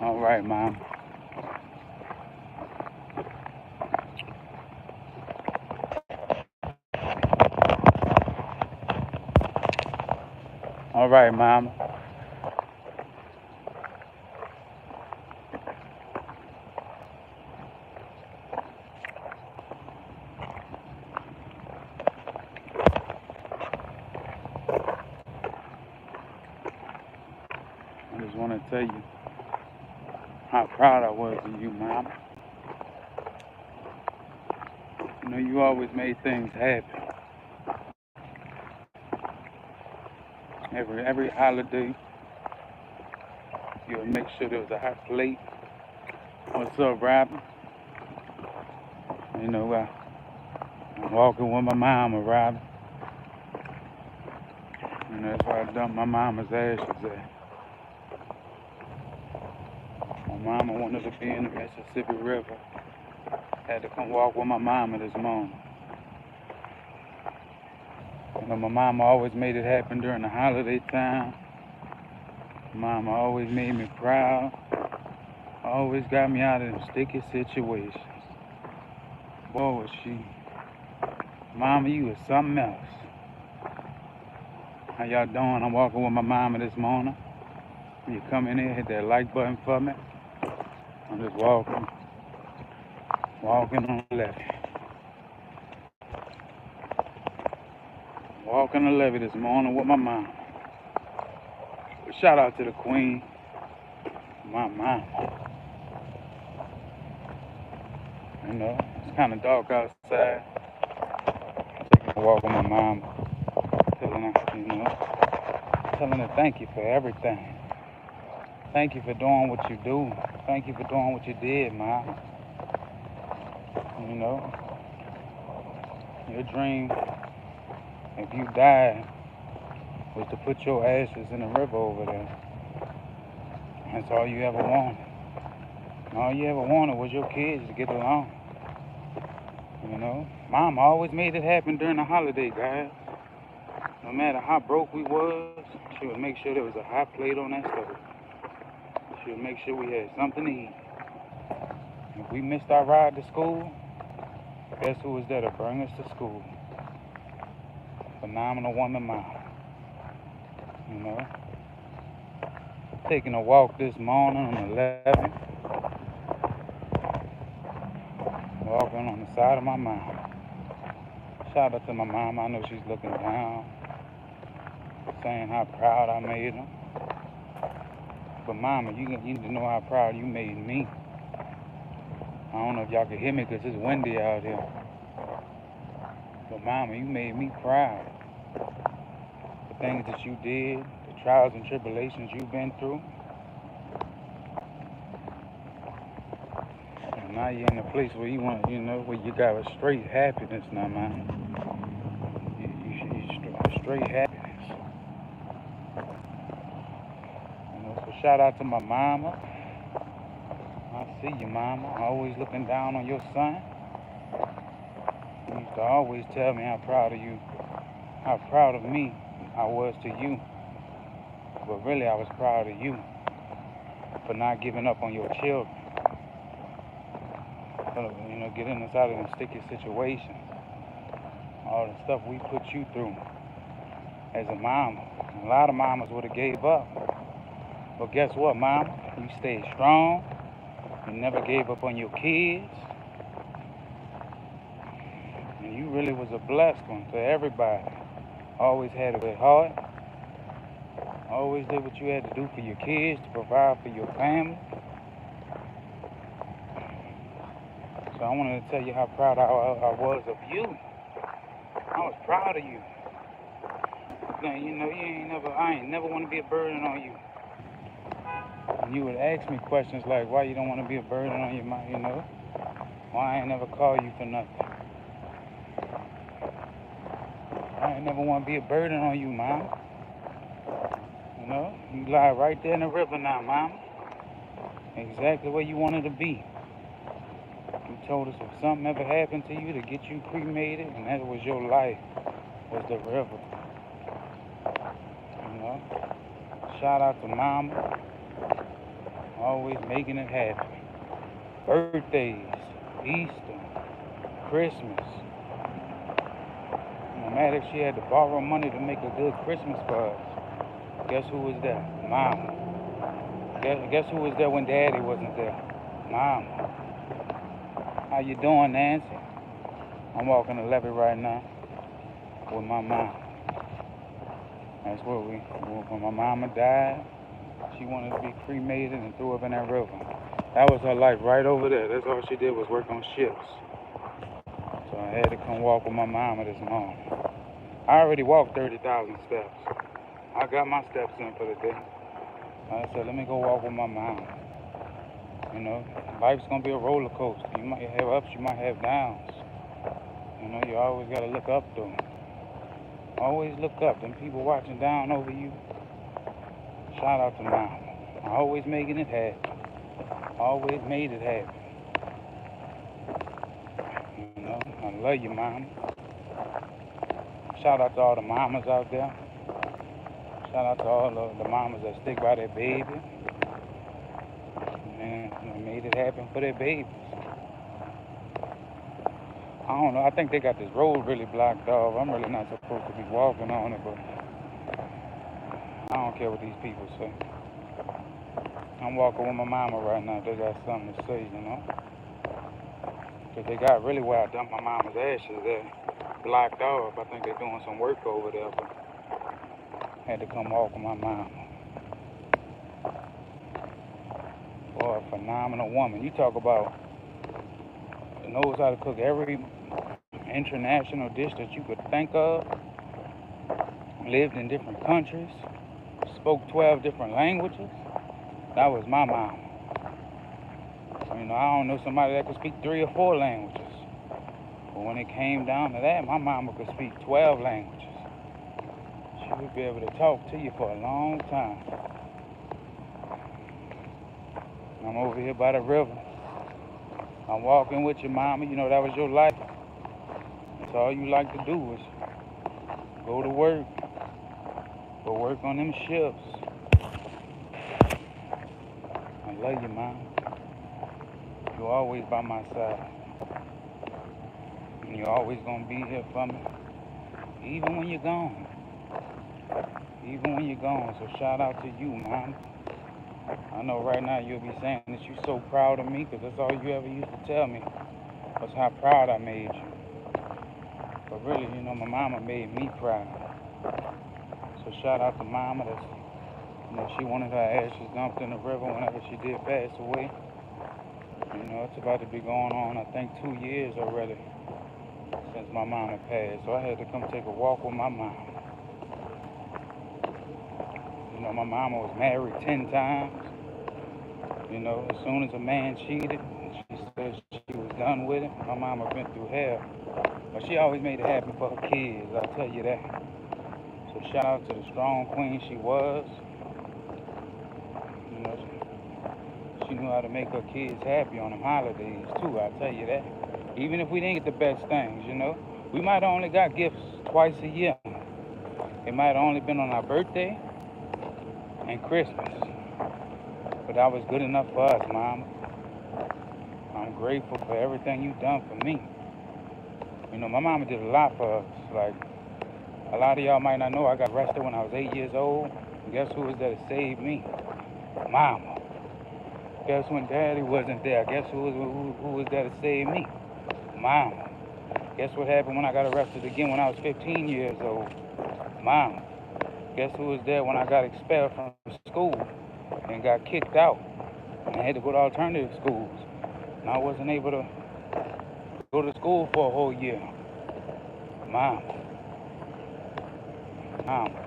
All right, Mom. All right, Mom. I just want to tell you how proud I was of you, Mom. You know, you always made things happen. Every holiday, you would make sure there was a hot plate. What's up, Robin? You know, I'm walking with my mama, Robin. And that's where I dumped my mama's ashes at. My mama wanted to be in the Mississippi River. Had to come walk with my mama this morning. You know, my mama always made it happen during the holiday time. Mama always made me proud. Always got me out of them sticky situations. Boy, was she. Mama, you was something else. How y'all doing? I'm walking with my mama this morning. You come in here, hit that like button for me. I'm just walking on the levee. Walking the levee this morning with my mama. But shout out to the queen, my mama. You know, it's kind of dark outside. Taking a walk with my mama, telling her thank you for everything. Thank you for doing what you do. Thank you for doing what you did, mama. You know, your dream, if you died, was to put your ashes in the river over there. That's all you ever wanted. All you ever wanted was your kids to get along. You know, Mama always made it happen during the holiday, guys. No matter how broke we was, she would make sure there was a hot plate on that stove. She would make sure we had something to eat. If we missed our ride to school, guess who was there to bring us to school? Phenomenal woman, Mama. You know, taking a walk this morning on the levee, walking on the side of my mama. Shout out to my mama. I know she's looking down, saying how proud I made her. But mama, you need to know how proud you made me. I don't know if y'all can hear me because it's windy out here. But mama, you made me proud. The things that you did, the trials and tribulations you've been through. And now you're in a place where you want, where you got a straight happiness now, man. You straight happiness. So shout out to my mama. I see you, mama. Always looking down on your son. You used to always tell me how proud of me I was to you. But really, I was proud of you for not giving up on your children. Getting us out of them sticky situations. All the stuff we put you through as a mama. A lot of mamas would have gave up. But guess what, mama? You stayed strong. You never gave up on your kids. And you really was a blessed one to everybody. Always had a good heart. Always did what you had to do for your kids to provide for your family. So I wanted to tell you how proud I was of you. I was proud of you. I ain't never want to be a burden on you. And you would ask me questions like, why you don't want to be a burden on your mom, why I ain't never call you for nothing. I ain't never want to be a burden on you, mom. You lie right there in the river now, mom. Exactly where you wanted to be. You told us if something ever happened to you to get you cremated, and that was your life, was the river. Shout out to mama. Always making it happen. Birthdays, Easter, Christmas. No matter if she had to borrow money to make a good Christmas for us. Guess who was there? Mama. Guess who was there when Daddy wasn't there? Mama. How you doing, Nancy? I'm walking the levee right now with my mom. That's where when my mama died, she wanted to be cremated and threw up in that river. That was her life right over there. That's all she did was work on ships. So I had to come walk with my mama this morning. I already walked 30,000 steps. I got my steps in for the day. I said, let me go walk with my mom. You know, life's gonna be a roller coaster. You might have ups, you might have downs. You know, you always gotta look up though. Always look up. Them people watching down over you. Shout out to mom. Always making it happen. Always made it happen. You know, I love you, mom. Shout out to all the mamas out there. Shout out to all the mamas that stick by their baby. And made it happen for their babies. I don't know. I think they got this road really blocked off. I'm really not supposed to be walking on it, but I don't care what these people say. I'm walking with my mama right now. They got something to say, you know. Because they got really where I dumped my mama's ashes there. Blocked off. I think they're doing some work over there, but I had to come walk with my mama. Boy, a phenomenal woman. You talk about knows how to cook every international dish that you could think of. Lived in different countries. Spoke 12 different languages. That was my mama. You know, I don't know somebody that could speak 3 or 4 languages. But when it came down to that, my mama could speak 12 languages. She would be able to talk to you for a long time. I'm over here by the river. I'm walking with your mama. You know, that was your life. That's all you like to do is go to work. Go work on them ships. I love you, mom. You're always by my side. And you're always going to be here for me. Even when you're gone. Even when you're gone. So shout out to you, mom. I know right now you'll be saying that you're so proud of me because that's all you ever used to tell me was how proud I made you. But really, you know, my mama made me proud. So shout out to mama. That's, you know, she wanted her ashes dumped in the river whenever she did pass away. You know, it's about to be going on, I think, 2 years already since my mama passed. So I had to come take a walk with my mama. You know, my mama was married 10 times. You know, as soon as a man cheated, she said she was done with it. My mama been through hell. But she always made it happen for her kids, I'll tell you that. So shout out to the strong queen she was. You know, she knew how to make her kids happy on them holidays too, I'll tell you that. Even if we didn't get the best things, you know. We might have only got gifts twice a year. It might have only been on our birthday and Christmas. But that was good enough for us, Mama. I'm grateful for everything you've done for me. You know, my mama did a lot for us. Like, a lot of y'all might not know I got arrested when I was 8 years old. And guess who was there to save me? Mama. Guess when Daddy wasn't there? Guess who was there to save me? Mama. Guess what happened when I got arrested again when I was 15 years old? Mama. Guess who was there when I got expelled from school and got kicked out and I had to go to alternative schools and I wasn't able to go to school for a whole year? Mama. Mama.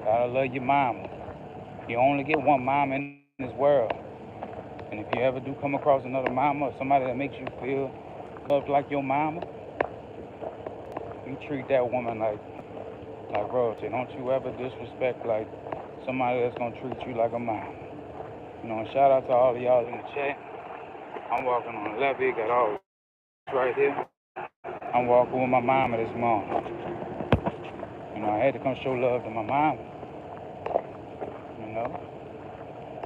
Gotta love your mama. You only get one mama in this world. And if you ever do come across another mama or somebody that makes you feel loved like your mama, you treat that woman like royalty. Don't you ever disrespect like somebody that's gonna treat you like a mom. You know, and shout out to all of y'all in the chat. I'm walking on the levee, got all this right here. I'm walking with my mama this morning. You know, I had to come show love to my mama. You know?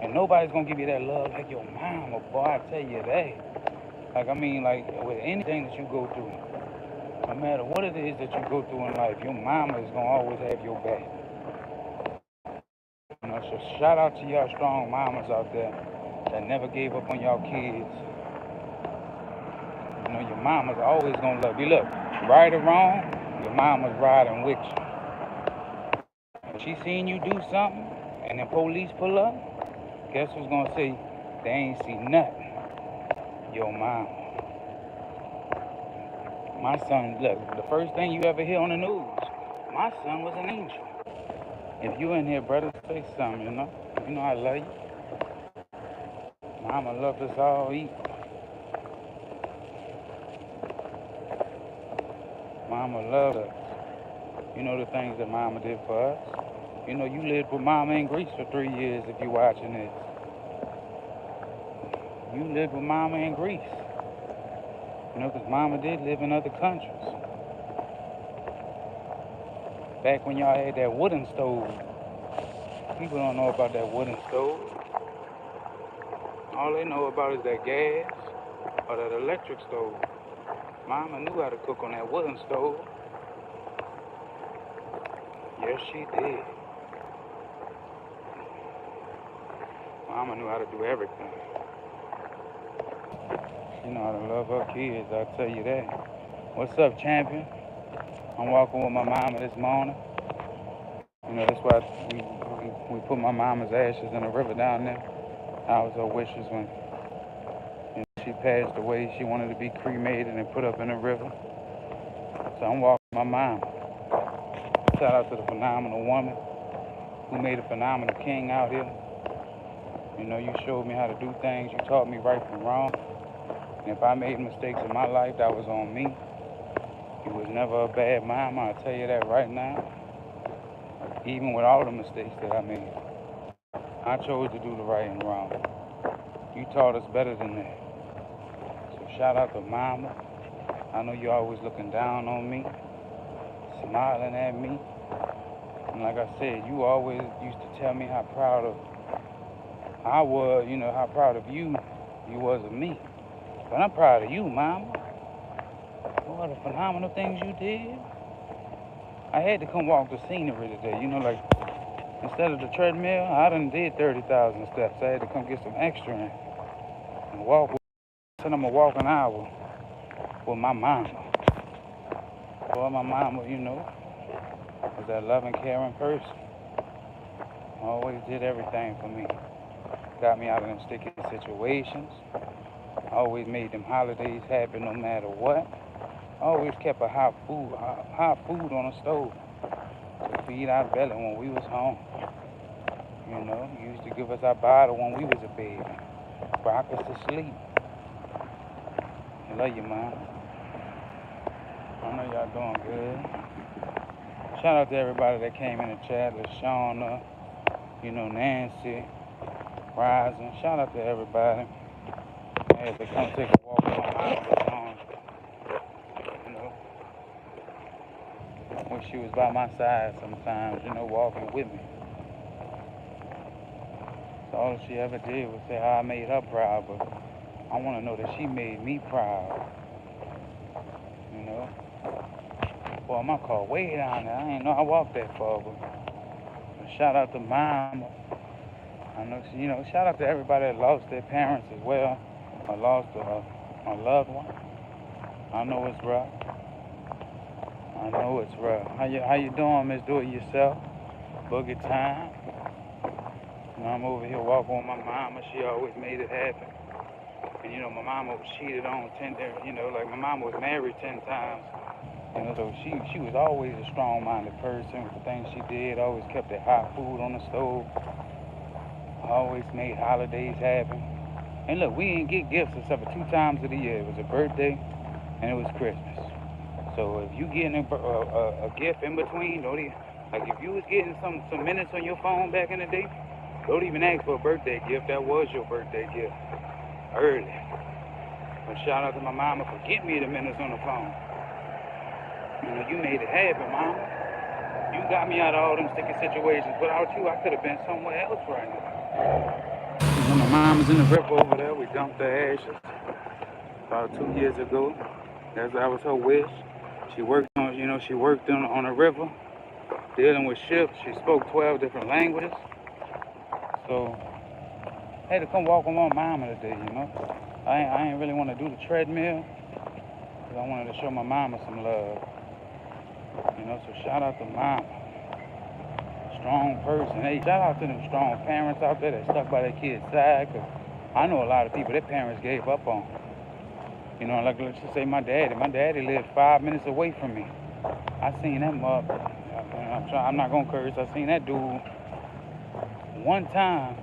And nobody's gonna give you that love like your mama, boy. I tell you that. Like, I mean, like, with anything that you go through, no matter what it is that you go through in life, your mama is gonna always have your back. You know, so shout out to y'all strong mamas out there that never gave up on y'all kids. You know, your mama's always gonna love you. Look, right or wrong, your mama's riding with you. If she seen you do something and the police pull up, guess who's gonna say they ain't seen nothing? Your mama. My son, look, the first thing you ever hear on the news, my son was an angel. If you in here, brother, say something, you know. You know I love you. Mama loved us all equal. Mama loved us. You know the things that mama did for us. You know you lived with mama in Greece for 3 years if you're watching this. You lived with mama in Greece. You know, because mama did live in other countries. Back when y'all had that wooden stove. People don't know about that wooden stove. All they know about is that gas or that electric stove. Mama knew how to cook on that wooden stove. Yes, she did. Mama knew how to do everything. She know how to love her kids, I'll tell you that. What's up, champion? I'm walking with my mama this morning. You know, that's why we put my mama's ashes in the river down there. That was her wishes when she passed away. She wanted to be cremated and put up in the river. So I'm walking with my mama. Shout out to the phenomenal woman who made a phenomenal king out here. You know, you showed me how to do things. You taught me right from wrong. And if I made mistakes in my life, that was on me. You was never a bad mama, I'll tell you that right now. Even with all the mistakes that I made, I chose to do the right and wrong. You taught us better than that. So shout out to mama. I know you're always looking down on me, smiling at me. And like I said, you always used to tell me how proud of I was, you know, how proud of you was of me. But I'm proud of you, mama. What the phenomenal things you did. I had to come walk the scenery today. You know, like, instead of the treadmill, I done did 30,000 steps. I had to come get some extra in and walk. Said I'm going to walk an hour with my mama. Boy, my mama, you know, was that loving, caring person. Always did everything for me. Got me out of them sticky situations. Always made them holidays happen no matter what. Always kept a hot food on the stove to feed our belly when we was home. You know, used to give us our bottle when we was a baby. Rock us to sleep. I love you, Mom. I know y'all doing good. Shout out to everybody that came in the chat. LaShawna, you know, Nancy, Rising. Shout out to everybody. I had to come take a walk with my mom this morning. You know, wish she was by my side sometimes, you know, walking with me. So all she ever did was say how I made her proud, but I want to know that she made me proud. You know? Boy, my car way down there. I ain't know I walked that far, but shout out to Mama. I know, you know, shout out to everybody that lost their parents as well, or lost a loved one. I know it's rough. I know it's rough. How you doing, Miss Do It Yourself? Boogie time. You know, I'm over here walking with my mama. She always made it happen. And you know, my mama was cheated on 10 times. You know, like my mama was married 10 times. You know, so she was always a strong-minded person with the things she did. Always kept that hot food on the stove. Always made holidays happen. And look, we didn't get gifts except for 2 times of the year. It was a birthday and it was Christmas. So if you getting a gift in between, don't even, like if you was getting some minutes on your phone back in the day, don't even ask for a birthday gift. That was your birthday gift. Early. But shout out to my mama for getting me the minutes on the phone. You know, you made it happen, mama. You got me out of all them sticky situations. Without you, I could have been somewhere else right now. When my mom was in the river over there, we dumped her ashes about 2 years ago. That was her wish. She worked on, she worked on a river, dealing with ships. She spoke 12 different languages. So I had to come walk with my mama today. I ain't really want to do the treadmill because I wanted to show my mama some love. So shout out to mama. Strong person. Hey, shout out to them strong parents out there that stuck by their kids' side. Cause I know a lot of people their parents gave up on. Like let's just say my daddy. My daddy lived 5 minutes away from me. I seen him up. I'm not gonna curse. I seen that dude one time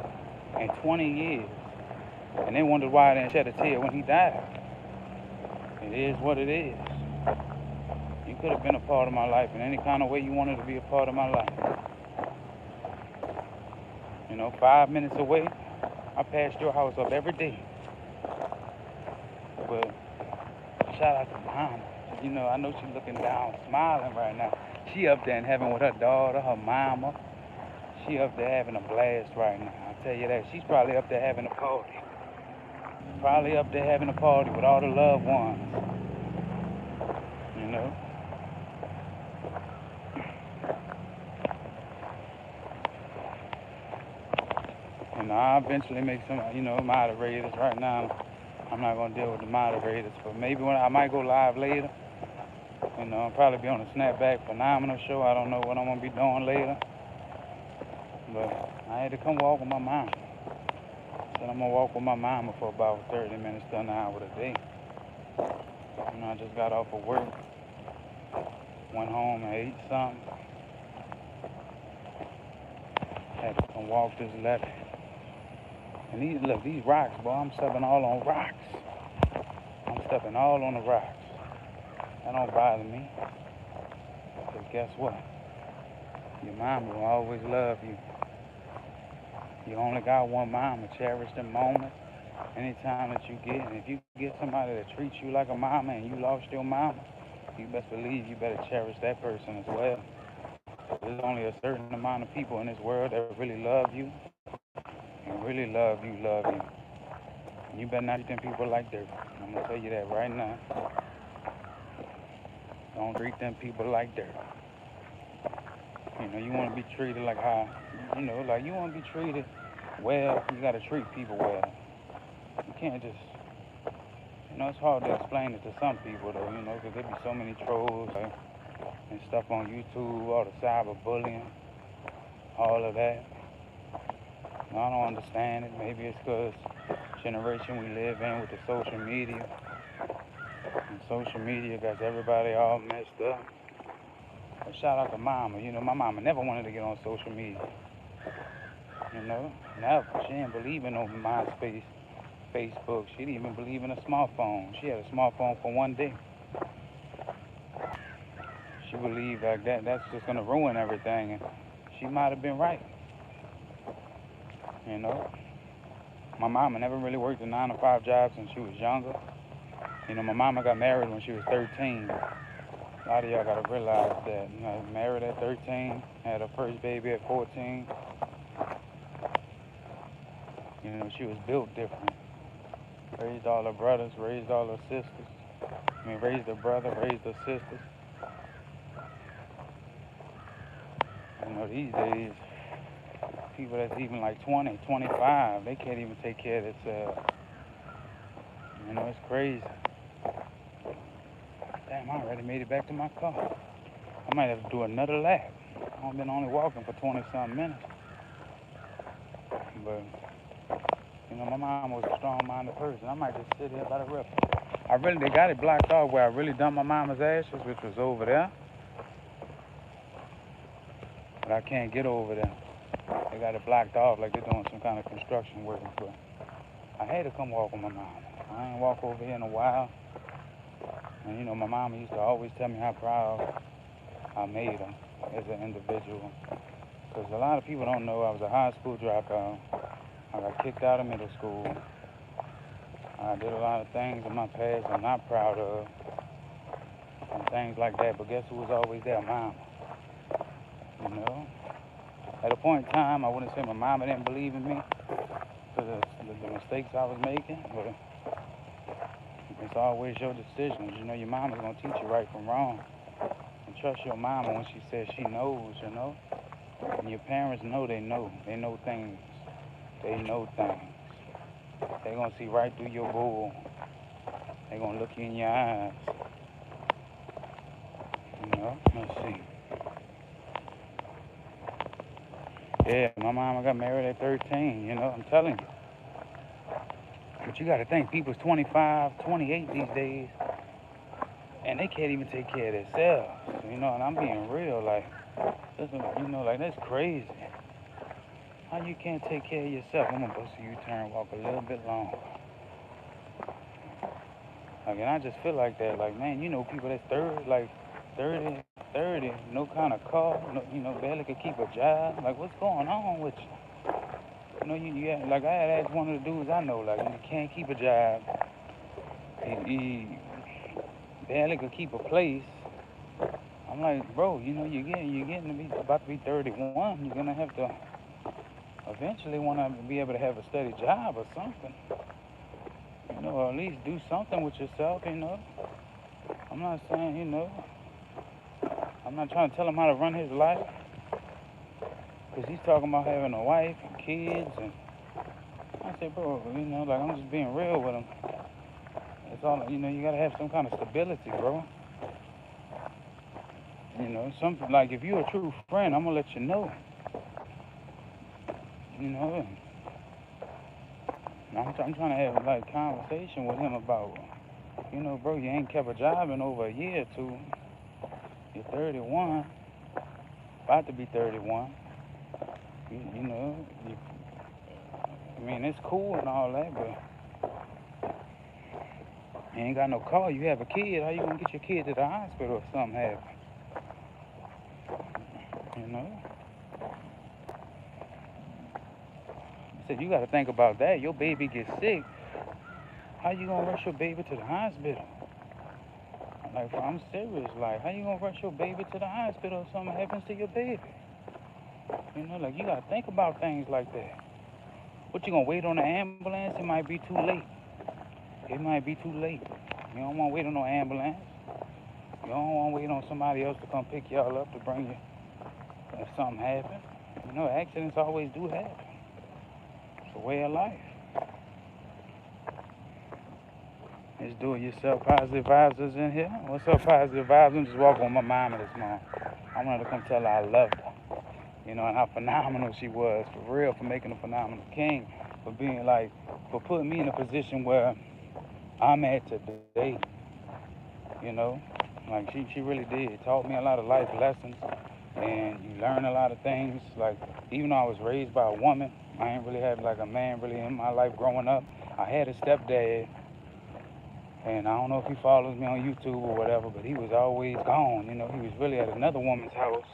in 20 years, and they wondered why I didn't shed a tear when he died. It is what it is. You could have been a part of my life in any kind of way you wanted to be a part of my life. 5 minutes away, I passed your house up every day. But shout out to mama. I know she's looking down, smiling right now. She up there in heaven with her daughter, her mama. She up there having a blast right now. I'll tell you that. She's probably up there having a party. Probably up there having a party with all the loved ones. You know? I'll eventually make some, moderators. Right now, I'm not going to deal with the moderators. But maybe when I might go live later. I'll probably be on a Snapback Phenomenal show. I don't know what I'm going to be doing later. But I had to come walk with my mom. Said I'm going to walk with my mama for about 30 minutes to an hour a day. I just got off of work. Went home and ate something. Had to come walk this left. And these rocks, boy, I'm stepping all on rocks. I'm stepping all on the rocks. That don't bother me. Because guess what? Your mama will always love you. You only got one mama. Cherish the moment anytime that you get. And if you get somebody that treats you like a mama and you lost your mama, you best believe you better cherish that person as well. There's only a certain amount of people in this world that really love you and really love you. And you better not treat them people like dirt. I'm going to tell you that right now. Don't treat them people like dirt. You want to be treated like how, like you want to be treated well, you got to treat people well. You can't just, it's hard to explain it to some people though, because there be so many trolls and stuff on YouTube, all the cyberbullying, all of that. I don't understand it. Maybe it's because generation we live in with the social media. And social media got everybody all messed up. But shout out to mama. My mama never wanted to get on social media. Never. She didn't believe in no MySpace, Facebook. She didn't even believe in a smartphone. She had a smartphone for one day. She believed like that's just going to ruin everything. And she might have been right. My mama never really worked a 9-to-5 job since she was younger. My mama got married when she was 13. A lot of y'all got to realize that. Married at 13, had her first baby at 14. She was built different. Raised all her brothers, raised all her sisters. Raised her brother, raised her sisters. These days, people that's even like 20, 25, they can't even take care of themselves. It's crazy. Damn, I already made it back to my car. I might have to do another lap. I've been only walking for 20-something minutes. But, my mom was a strong-minded person. I might just sit here by the river. They got it blocked off where I really dumped my mama's ashes, which was over there. But I can't get over there. They got it blocked off like they're doing some kind of construction work. But I had to come walk with my mama. I ain't walked over here in a while. And, my mama used to always tell me how proud I made her as an individual. Because a lot of people don't know I was a high school dropout. I got kicked out of middle school. I did a lot of things in my past I'm not proud of. And things like that. But guess who was always there? Mama. At a point in time, I wouldn't say my mama didn't believe in me. to the mistakes I was making, but it's always your decisions. You know, your mama's gonna teach you right from wrong. And trust your mama when she says she knows, you know. And your parents know they know. They know things. They know things. They gonna see right through your bull. They gonna look you in your eyes. You know? Let's see. Yeah, my mama got married at 13, you know, I'm telling you. But you gotta think, people's 25, 28 these days, and they can't even take care of themselves. You know, and I'm being real, like, listen, you know, like, that's crazy. How you can't take care of yourself? I'm gonna bust a U-turn, walk a little bit longer. Like, and I just feel like that, like, man, you know, people that's 30, like, 30, no kind of car, no, you know, barely could keep a job. Like, what's going on with you? You know, like, I had asked one of the dudes I know, like, he can't keep a job. He barely could keep a place. I'm like, bro, you know, you're getting to be about to be 31. You're gonna have to eventually want to be able to have a steady job or something. You know, or at least do something with yourself. You know, I'm not saying, you know, I'm not trying to tell him how to run his life, because he's talking about having a wife and kids, and I said, bro, you know, like, I'm just being real with him. It's all, you know, you gotta have some kind of stability, bro. You know, something like, if you're a true friend, I'm gonna let you know. You know, I'm trying to have like conversation with him about, you know, bro, you ain't kept a job in over a year or two. You're 31, about to be 31. You know, I mean, it's cool and all that, but you ain't got no car. You have a kid. How you gonna get your kid to the hospital if something happens? You know? I said, you got to think about that. Your baby gets sick. How you gonna rush your baby to the hospital? Like, I'm serious. Like, how you gonna rush your baby to the hospital if something happens to your baby? You know, like, you gotta think about things like that. What, you gonna wait on the ambulance? It might be too late. It might be too late. You don't wanna wait on no ambulance. You don't wanna wait on somebody else to come pick y'all up to bring you if something happens. You know, accidents always do happen. It's a way of life. Let's do it yourself. Positive vibes is in here. What's up, positive vibes? I'm just walking with my mama this morning. I wanted to come tell her I loved her. You know, and how phenomenal she was, for real, for making a phenomenal king, for being like, for putting me in a position where I'm at today. You know, like she really did. Taught me a lot of life lessons, and you learn a lot of things. Like, even though I was raised by a woman, I ain't really had like a man really in my life growing up. I had a stepdad, and I don't know if he follows me on YouTube or whatever, but he was always gone. You know, he was really at another woman's house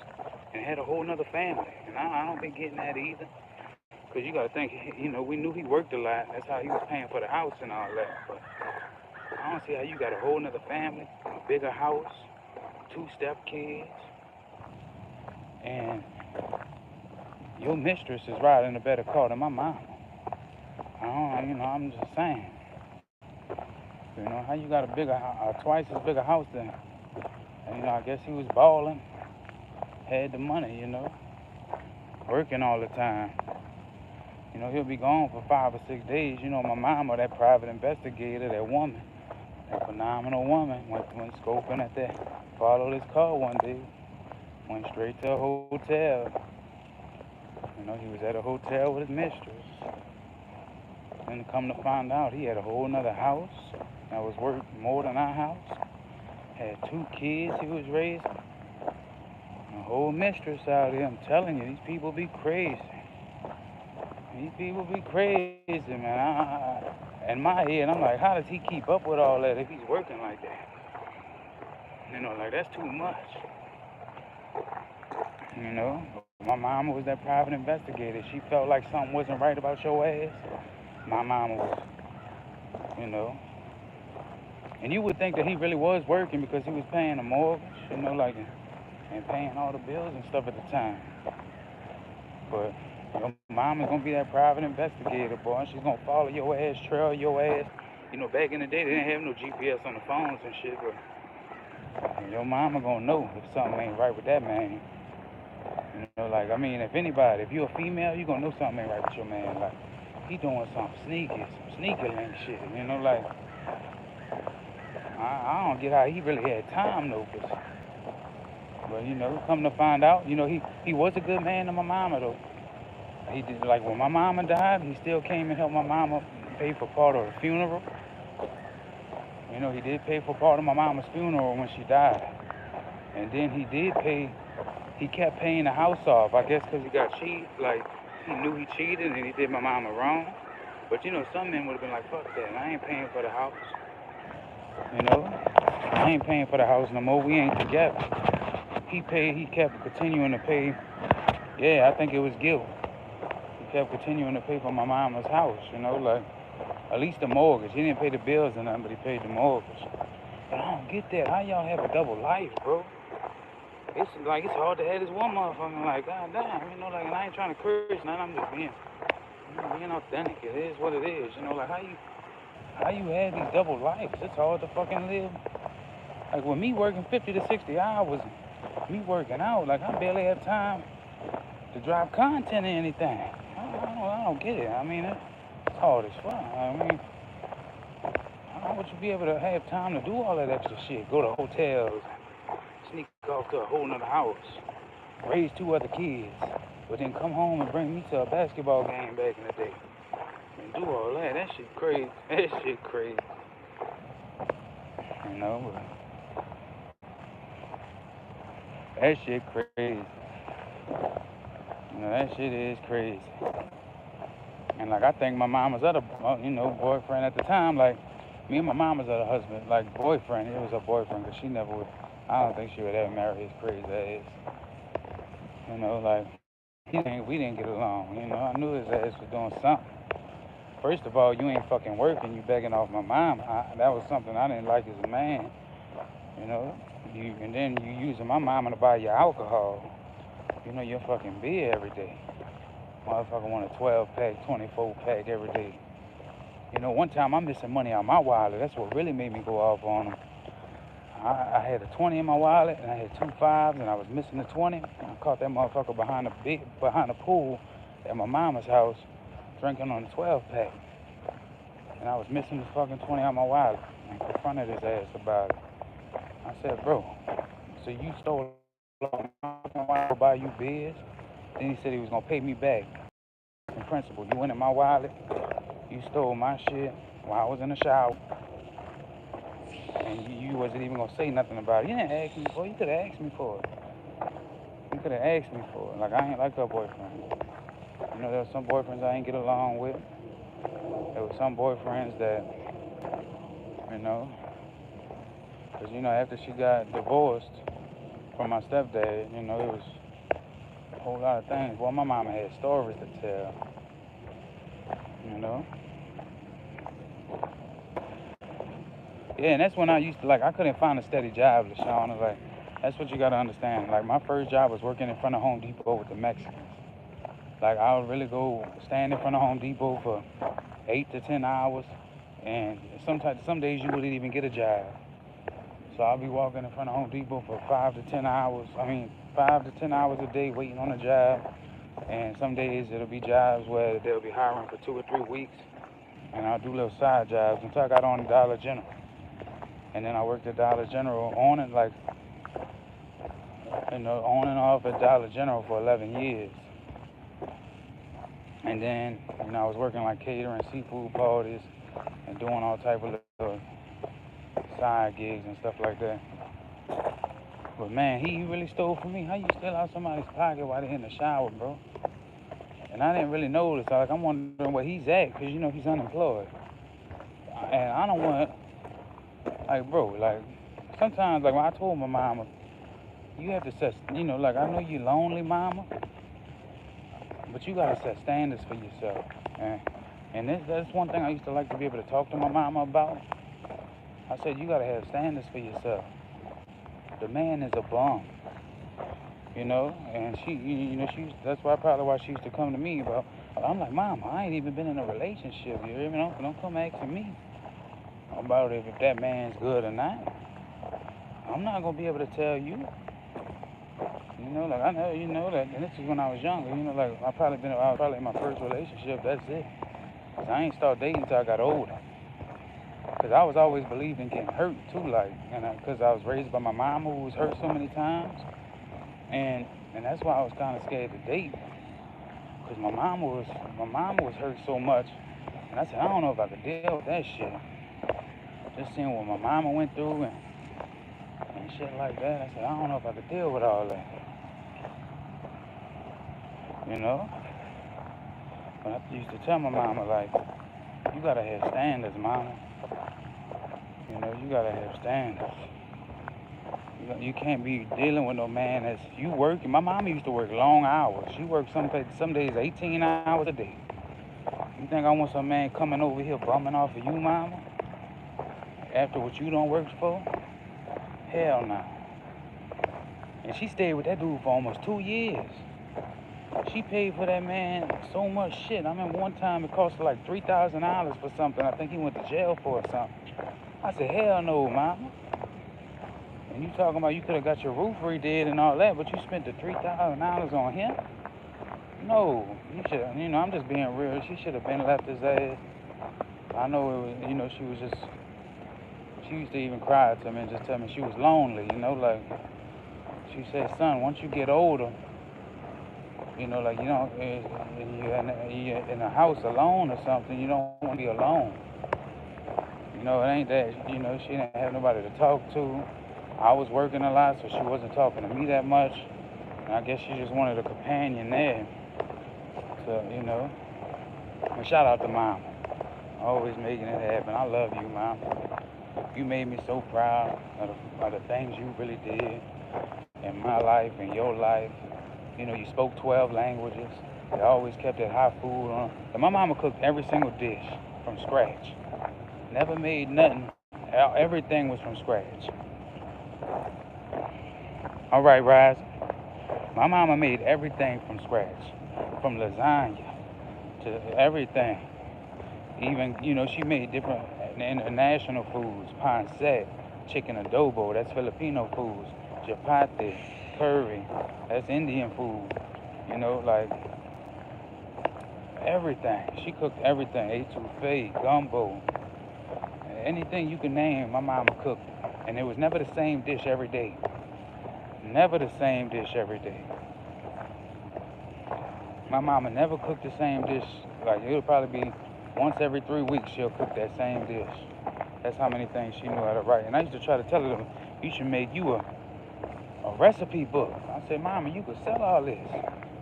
and had a whole nother family. And I don't be getting that either. Because you got to think, you know, we knew he worked a lot. That's how he was paying for the house and all that. But I don't see how you got a whole nother family, a bigger house, two stepkids, and your mistress is riding a better car than my mama. I don't, you know, I'm just saying. You know, how you got a bigger, twice as big a house than, and, you know, I guess he was balling, had the money, you know, working all the time. You know, he'll be gone for 5 or 6 days. You know, my mama, that private investigator, that woman, that phenomenal woman, went scoping at that, followed his car one day, went straight to a hotel. You know, he was at a hotel with his mistress. Then come to find out, he had a whole nother house that was worth more than our house. Had 2 kids he was raising. A whole mistress out here. I'm telling you, these people be crazy. These people be crazy, man. In my head, I'm like, how does he keep up with all that if he's working like that? You know, like, that's too much. You know, my mama was that private investigator. She felt like something wasn't right about your ass. My mama was, you know. And you would think that he really was working because he was paying a mortgage, you know, like, and paying all the bills and stuff at the time. But Your mama's gonna be that private investigator, boy. She's gonna follow your ass, trail your ass. You know, back in the day, they didn't have no GPS on the phones and shit, but your mama gonna know if something ain't right with that man. You know, like, I mean, if anybody, if you're a female, you gonna know something ain't right with your man. Like, he doing something sneaky, some sneaky link shit. You know, like, I don't get how he really had time though, but you know, come to find out, you know, he was a good man to my mama though. He did, like, when my mama died, he still came and helped my mama pay for part of the funeral. You know, he did pay for part of my mama's funeral when she died, and then he kept paying the house off. I guess because he got cheated, like he knew he cheated and he did my mama wrong. But you know, some men would have been like, fuck that, I ain't paying for the house. You know, I ain't paying for the house no more. We ain't together. He kept continuing to pay. Yeah, I think it was guilt. He kept continuing to pay for my mama's house, you know, like, at least the mortgage. He didn't pay the bills or nothing, but he paid the mortgage. But I don't get that. How y'all have a double life, bro? It's like, it's hard to have this one motherfucker, like, god damn, you know, like, and I ain't trying to curse, man. I'm just being authentic. It is what it is, you know, like, how you have these double lives? It's hard to fucking live. Like, with me working 50 to 60 hours, me working out, like, I barely have time to drop content or anything. I don't get it. I mean, it's hard as fuck. I mean, how would you be able to have time to do all that extra shit? Go to hotels, sneak off to a whole nother house, raise two other kids, but then come home and bring me to a basketball game back in the day and do all that. That shit crazy. That shit crazy. You know, that shit crazy. You know, that shit is crazy. And like, I think my mama's other, you know, boyfriend at the time, like, me and my mama's other husband, like, boyfriend, it was her boyfriend, because she never would, I don't think she would ever marry his crazy ass. You know, like, we didn't get along. You know, I knew his ass was doing something. First of all, you ain't fucking working, you begging off my mom. That was something I didn't like as a man. You know, and then you using my mama to buy your alcohol. You know, your fucking beer every day. Motherfucker want a 12 pack, 24 pack every day. You know, one time I'm missing money out my wallet. That's what really made me go off on him. I had a 20 in my wallet, and I had 2 5s, and I was missing the 20. I caught that motherfucker behind the pool at my mama's house, drinking on the 12 pack, and I was missing the fucking 20 out my wallet. I confronted his ass about it. I said, bro, so you stole my wallet to buy you beers? Then he said he was gonna pay me back. In principle, you went in my wallet, you stole my shit while I was in the shower, and you wasn't even gonna say nothing about it. You didn't ask me for it. You could have asked me for it. You could have asked me for it. Like, I ain't like her boyfriend. You know, there were some boyfriends I ain't get along with. There were some boyfriends that, you know, because, you know, after she got divorced from my stepdad, you know, it was a whole lot of things. Well, my mama had stories to tell, you know. Yeah, and that's when I used to, like, I couldn't find a steady job, LaShawn. Like, that's what you got to understand. Like, my first job was working in front of Home Depot with the Mexicans. Like, I would really go stand in front of Home Depot for 8 to 10 hours, and sometimes, some days you wouldn't even get a job. So I'll be walking in front of Home Depot for 5 to 10 hours. 5 to 10 hours a day waiting on a job. And some days it'll be jobs where they'll be hiring for 2 or 3 weeks. And I'll do little side jobs until I got on Dollar General. And then I worked at Dollar General on and on and off at Dollar General for 11 years. And then, you know, I was working like catering seafood parties and doing all type of little side gigs and stuff like that. But man, he really stole from me. How you steal out somebody's pocket while they're in the shower, bro? And I didn't really notice. Like, I'm wondering where he's at, because, you know, he's unemployed. And I don't want, like, bro, like, sometimes, like, when I told my mama, you have to set, you know, like, I know you're lonely, mama, but you got to set standards for yourself. And that's one thing I used to like to be able to talk to my mama about. I said, you got to have standards for yourself. The man is a bum. you know. And that's why probably why she used to come to me about. I'm like, Mama, I ain't even been in a relationship. You hear me? Don't come asking me about if that man's good or not. I'm not gonna be able to tell you. You know, like I know, you know that. And this is when I was younger. You know, like I was probably in my first relationship. That's it. 'Cause I ain't start dating until I got older. Cause I was always believed in getting hurt too, like, and cause I was raised by my mama who was hurt so many times, and that's why I was kind of scared to date. Cause my mama was hurt so much, and I said I don't know if I could deal with that shit. Just seeing what my mama went through and shit like that, I said I don't know if I could deal with all that. You know, but I used to tell my mama like, you gotta have standards, mama. You know, you gotta have standards. You can't be dealing with no man that's you working. My mama used to work long hours. She worked some days 18 hours a day. You think I want some man coming over here bumming off of you, mama? After what you done worked for? Hell no. And she stayed with that dude for almost 2 years. She paid for that man so much shit. I remember one time it cost her like $3,000 for something. I think he went to jail for or something. I said, hell no, mama. And you talking about you could have got your roof redid and all that, but you spent the $3,000 on him? No, you should. You know, I'm just being real. She should have been left his ass. I know it was. You know, she used to even cry to me and just tell me she was lonely. You know, like she said, son, once you get older, you know, like you don't, you're in a house alone or something. You don't want to be alone. You know, it ain't that. You know, she didn't have nobody to talk to. I was working a lot, so she wasn't talking to me that much. And I guess she just wanted a companion there. So, you know. And shout out to Mom. Always making it happen. I love you, Mom. You made me so proud of the things you really did in my life, in your life. You know, you spoke 12 languages. You always kept that hot food on. And my mama cooked every single dish from scratch. Never made nothing. Everything was from scratch. All right, Rise. My mama made everything from scratch. From lasagna to everything. Even, you know, she made different international foods. Pancit, chicken adobo, that's Filipino foods. Chapati, curry, that's Indian food. You know, like everything. She cooked everything. Etouffee, gumbo. Anything you can name, my mama cooked. And it was never the same dish every day. Never the same dish every day. My mama never cooked the same dish. Like, it would probably be once every 3 weeks she'll cook that same dish. That's how many things she knew how to write. And I used to try to tell her, you should make you a recipe book. I said, Mama, you could sell all this.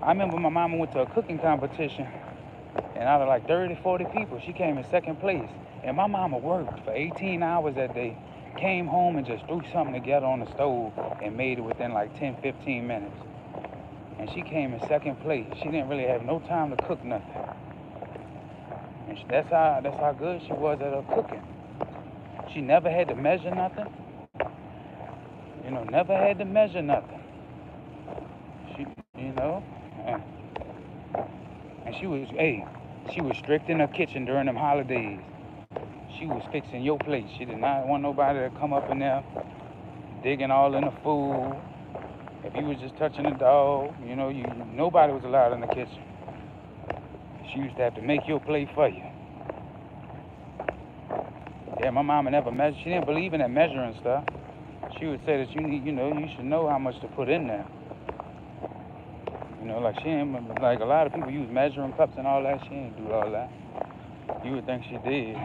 I remember my mama went to a cooking competition, and out of like 30, 40 people, she came in second place. And my mama worked for 18 hours that day, came home and just threw something together on the stove and made it within like 10, 15 minutes. And she came in second place. She didn't really have no time to cook nothing. And that's how good she was at her cooking. She never had to measure nothing. You know, never had to measure nothing. She, you know, and she was strict in her kitchen during them holidays. She was fixing your plate. She did not want nobody to come up in there digging all in the food. If you was just touching the dog, you know, nobody was allowed in the kitchen. She used to have to make your plate for you. Yeah, my mama never measured. She didn't believe in that measuring stuff. She would say that you should know how much to put in there. You know, like like a lot of people use measuring cups and all that. She didn't do all that. You would think she did.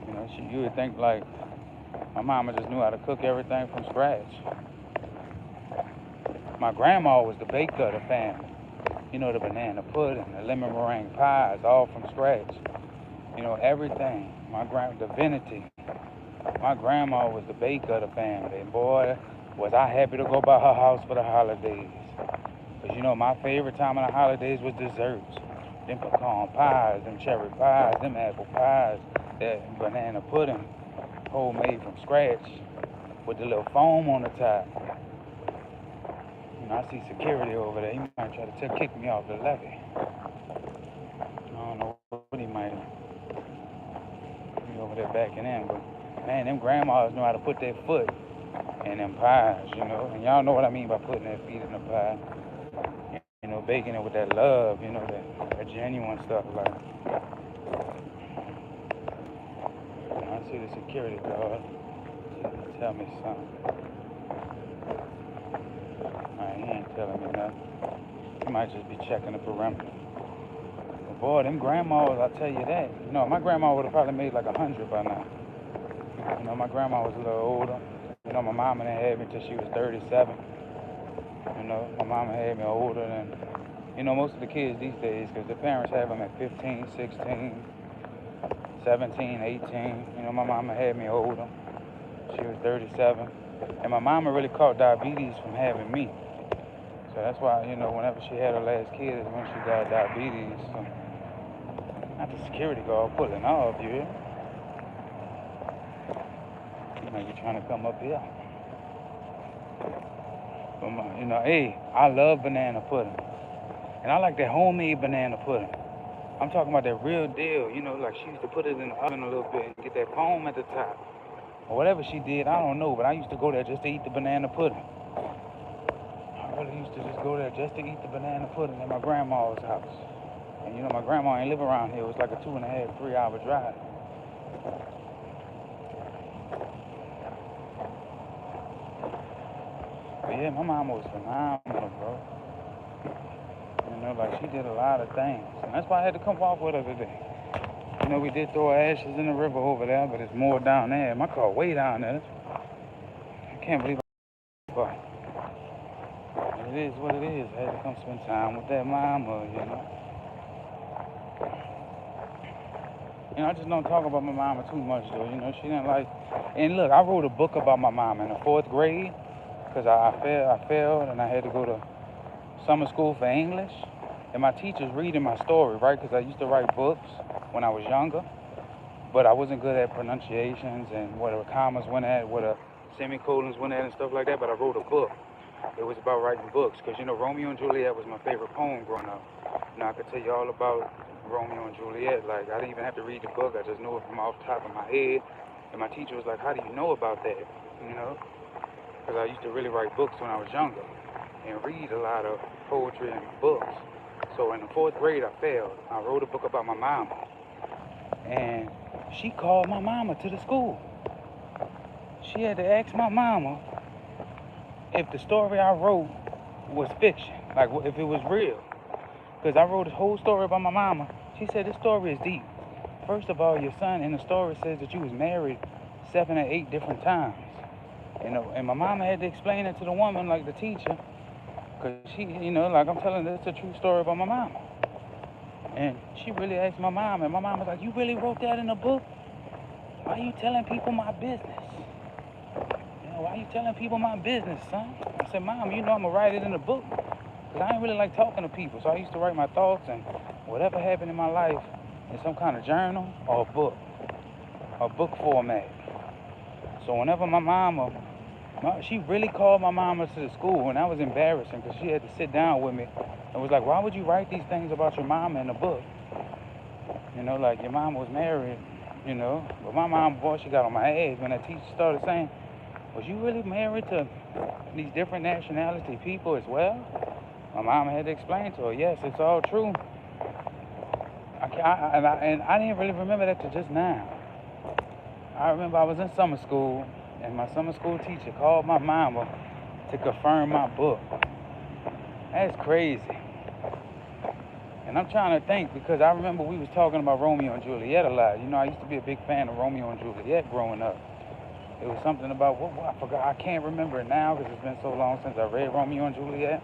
You know, you would think like my mama just knew how to cook everything from scratch. My grandma was the baker of the family. You know, the banana pudding, the lemon meringue pies, all from scratch. You know, everything. Divinity. My grandma was the baker of the family. And boy, was I happy to go by her house for the holidays. Because, you know, my favorite time of the holidays was desserts. Them pecan pies, them cherry pies, them apple pies, that banana pudding, homemade from scratch, with the little foam on the top. I see security over there. He might try to kick me off the levee. I don't know what he might be over there backing in, but man, them grandmas know how to put their foot in them pies, and y'all know what I mean by putting their feet in the pie. Baking it with that love, that genuine stuff. Like, I see the security guard. Tell me something. He ain't telling me nothing. He might just be checking the perimeter. But boy, them grandmas, I tell you that. My grandma would have probably made like 100 by now. My grandma was a little older. My mama had me till she was 37. My mama had me older than, most of the kids these days, because their parents have them at 15, 16, 17, 18. My mama had me older. She was 37. And my mama really caught diabetes from having me. So that's why, whenever she had her last kid is when she got diabetes. So, not the security guard pulling off, you hear? You trying to come up here. But hey, I love banana pudding. And I like that homemade banana pudding. I'm talking about that real deal, like she used to put it in the oven a little bit and get that foam at the top. Or whatever she did, I don't know, but I used to go there just to eat the banana pudding. I really used to just go there just to eat the banana pudding at my grandma's house. And my grandma ain't live around here. It was like a 2.5, 3 hour drive. But yeah, my mama was phenomenal, bro. Like she did a lot of things. And that's why I had to come walk with her today. We did throw ashes in the river over there, but it's more down there. My car way down there. I can't believe but it is what it is. I had to come spend time with that mama, I just don't talk about my mama too much, though. She didn't like... And look, I wrote a book about my mama in the 4th grade because I failed and I had to go to summer school for English. And my teacher's reading my story, right? Because I used to write books when I was younger. But I wasn't good at pronunciations and what the commas went at, what the semicolons went at and stuff like that. But I wrote a book. It was about writing books. Because, Romeo and Juliet was my favorite poem growing up. I could tell you all about Romeo and Juliet. Like, I didn't even have to read the book. I just knew it from off the top of my head. And my teacher was like, how do you know about that? Because I used to really write books when I was younger and read a lot of poetry and books. So in the 4th grade, I failed. I wrote a book about my mama. And she called my mama to the school. She had to ask my mama if the story I wrote was fiction, like if it was real. Because I wrote a whole story about my mama. She said, this story is deep. First of all, your son in the story says that you was married 7 or 8 different times. And my mama had to explain it to the woman, like the teacher. Because she, like I'm telling her, it's a true story about my mama. And she really asked my mom, and my mom was like, you really wrote that in a book? Why are you telling people my business? Why are you telling people my business, son? I said, Mom, I'm going to write it in a book. Because I ain't really like talking to people. So I used to write my thoughts and whatever happened in my life in some kind of journal or a book format. So whenever my mama, she really called my mama to the school, and that was embarrassing because she had to sit down with me and was like, why would you write these things about your mama in a book? Like your mama was married, But my mom, boy, she got on my ass when that teacher started saying, was you really married to these different nationality people as well? My mom had to explain to her, yes, it's all true. And I didn't really remember that till just now. I remember I was in summer school, and my summer school teacher called my mama to confirm my book. That's crazy. And I'm trying to think, because I remember we was talking about Romeo and Juliet a lot. I used to be a big fan of Romeo and Juliet growing up. It was something about, what I forgot, I can't remember it now because it's been so long since I read Romeo and Juliet.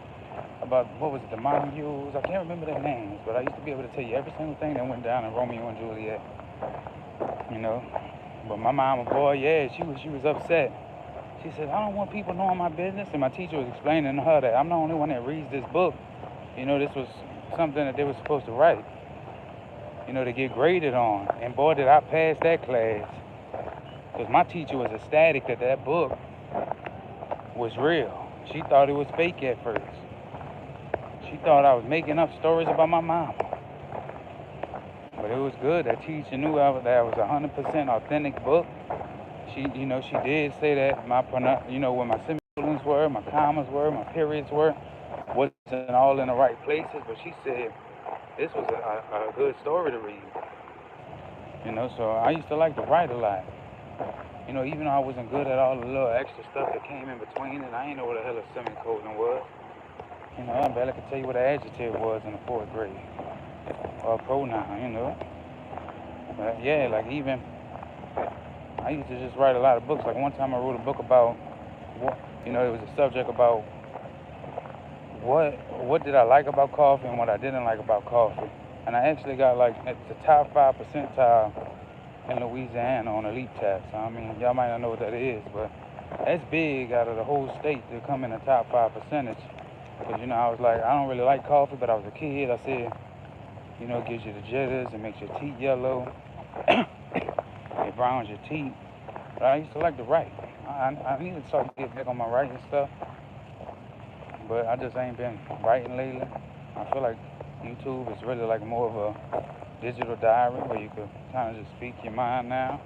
About, what was it, the Montagues? I can't remember their names, but I used to be able to tell you every single thing that went down in Romeo and Juliet. But my mama, boy, yeah, she was upset. She said, I don't want people knowing my business. And my teacher was explaining to her that I'm the only one that reads this book. This was something that they were supposed to write, to get graded on. And boy, did I pass that class. Because my teacher was ecstatic that that book was real. She thought it was fake at first. She thought I was making up stories about my mom. But it was good that teacher knew that was 100% authentic book. She did say that where my semicolons were, my commas were, my periods were, wasn't all in the right places. But she said this was a good story to read. So I used to like to write a lot. Even though I wasn't good at all the little extra stuff that came in between, and I didn't know what the hell a semicolon was. I barely could tell you what an adjective was in the fourth grade, or a pronoun, But yeah, like even, I used to just write a lot of books. Like one time I wrote a book about, it was a subject about what did I like about coffee and what I didn't like about coffee. And I actually got like at the top 5 percentile in Louisiana on elite test. I mean, y'all might not know what that is, but that's big out of the whole state to come in the top 5%. Because, I was like, I don't really like coffee, but I was a kid. I said, it gives you the jitters, it makes your teeth yellow, it browns your teeth. But I used to like to write. I need to start getting back on my writing stuff, but I just ain't been writing lately. I feel like YouTube is really like more of a digital diary where you could kind of just speak your mind now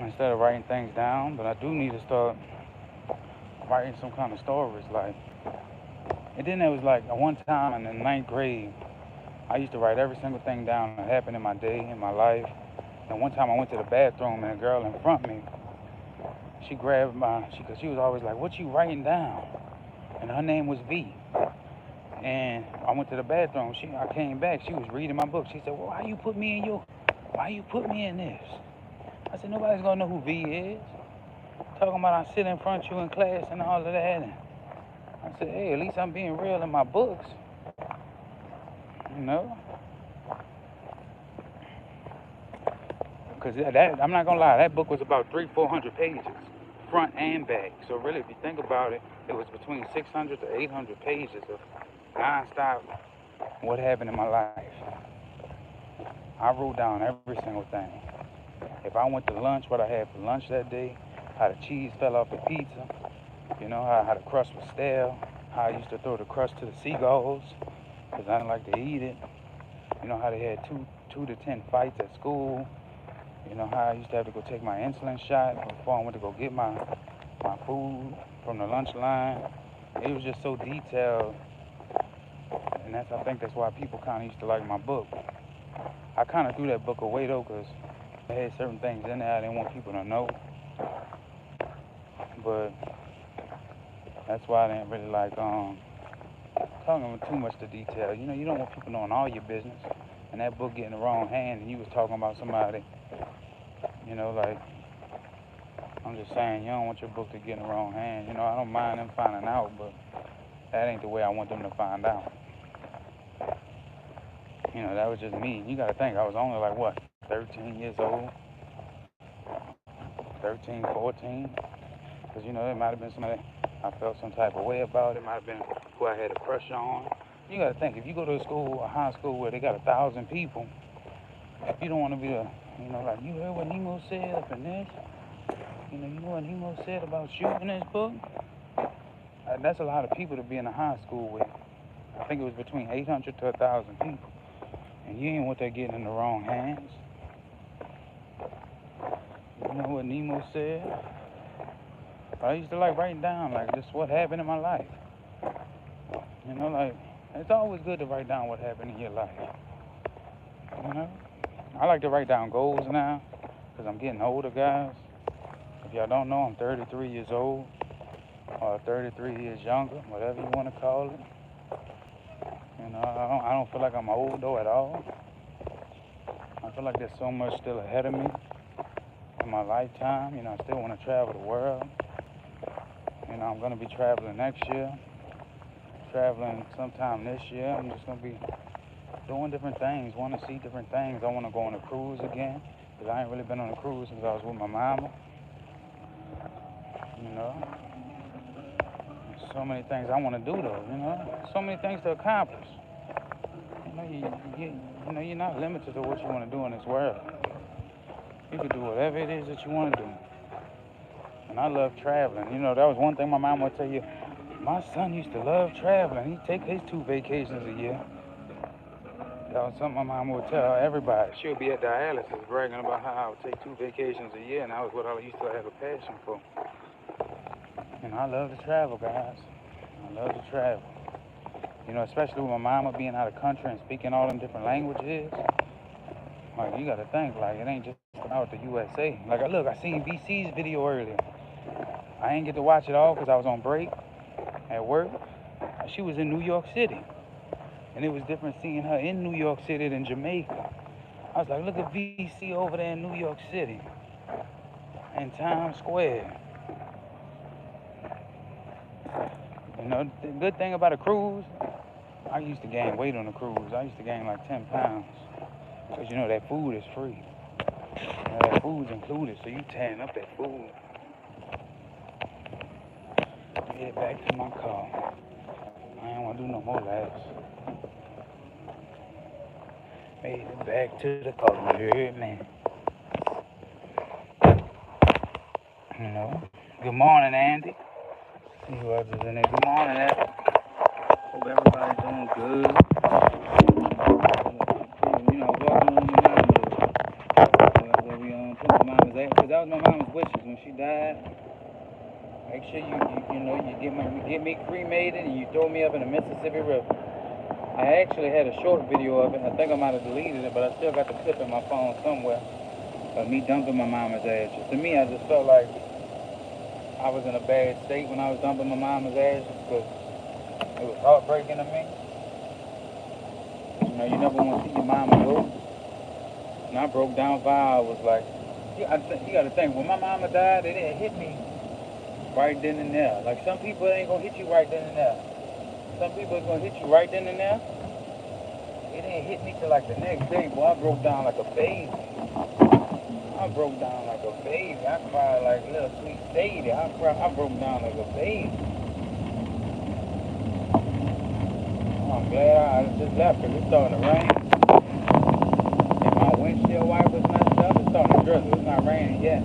instead of writing things down. But I do need to start writing some kind of stories. And then there was like one time in the 9th grade, I used to write every single thing down that happened in my day, in my life. And one time I went to the bathroom and a girl in front of me, she grabbed because she was always like, "What you writing down?" And her name was V. And I went to the bathroom. I came back. She was reading my book. She said, "Well, why you put me in this?" I said, "Nobody's gonna know who V is." Talking about I sit in front of you in class and all of that. And I said, "Hey, at least I'm being real in my books, Because I'm not gonna lie, that book was about 300-400 pages, front and back. So really, if you think about it, it was between 600 to 800 pages of nonstop what happened in my life. I wrote down every single thing. If I went to lunch, what I had for lunch that day, how the cheese fell off the pizza, how the crust was stale, how I used to throw the crust to the seagulls because I didn't like to eat it. How they had 2 to 10 fights at school. How I used to have to go take my insulin shot before I went to go get my food from the lunch line. It was just so detailed, and I think that's why people kind of used to like my book. I kind of threw that book away though, because it had certain things in there I didn't want people to know. But that's why I didn't really like talking with too much to detail. You don't want people knowing all your business. And that book getting the wrong hand, and you was talking about somebody, I'm just saying, you don't want your book to get in the wrong hand. I don't mind them finding out, but that ain't the way I want them to find out. That was just me. You gotta think, I was only like, what, 13 years old? 13, 14? Because, it might have been somebody I felt some type of way about. It might have been who I had a crush on. You gotta think, if you go to a high school where they got 1,000 people, you don't want to be like, you heard what Nemo said up in this? You know what Nemo said about you in this book? That's a lot of people to be in a high school with. I think it was between 800 to 1,000 people. And you ain't want that getting in the wrong hands. You know what Nemo said? I used to like writing down, like, just what happened in my life. It's always good to write down what happened in your life. I like to write down goals now, because I'm getting older, guys. If y'all don't know, I'm 33 years old, or 33 years younger, whatever you want to call it. I don't feel like I'm old, though, at all. I feel like there's so much still ahead of me in my lifetime. I still want to travel the world. I'm going to be traveling next year, traveling sometime this year. I'm just going to be doing different things, want to see different things. I want to go on a cruise again, because I ain't really been on a cruise since I was with my mama. So many things I want to do, though, so many things to accomplish. You're not limited to what you want to do in this world. You can do whatever it is that you want to do. And I love traveling. That was one thing my mom would tell you. My son used to love traveling. He'd take his 2 vacations a year. That was something my mom would tell everybody. She'll be at dialysis bragging about how I would take 2 vacations a year, and that was what I used to have a passion for. And I love to travel, guys. I love to travel. You know, especially with my mama being out of country and speaking all them different languages. Like, you gotta think, like, it ain't just about the USA. Like, look, I seen VC's video earlier. I ain't get to watch it all because I was on break at work. She was in New York City. And it was different seeing her in New York City than Jamaica. I was like, look at VC over there in New York City. In Times Square. You know, the good thing about a cruise, I used to gain weight on a cruise. I used to gain like 10 pounds. Because, you know, that food is free. You know, that food's included, so you tearing up that food. Head back to my car. I ain't want to do no more laps. Made it back to the car. You heard me? You know? Good morning, Andy. See who else is in there. Good morning, Andy. Hope everybody's doing good. You know, walking on my mama, where we put my mama's at. Because that was my mama's wishes when she died. Make sure you get me cremated and you throw me up in the Mississippi River. I actually had a short video of it. I think I might have deleted it, but I still got the clip in my phone somewhere of me dumping my mama's ashes. To me, I just felt like I was in a bad state when I was dumping my mama's ashes because it was heartbreaking to me. You know, you never want to see your mama go. And I broke down for hours. Like, you got to think, when my mama died, it didn't hit me right then and there. Like, some people ain't going to hit you right then and there. Some people are going to hit you right then and there. It didn't hit me till like the next day, boy. I broke down like a baby. I broke down like a baby. I cried like a little sweet Sadie. I broke down like a baby. Oh, I'm glad I just left because it's starting to rain. And my windshield wipers messed up. It's starting to drizzle. It's not raining yet.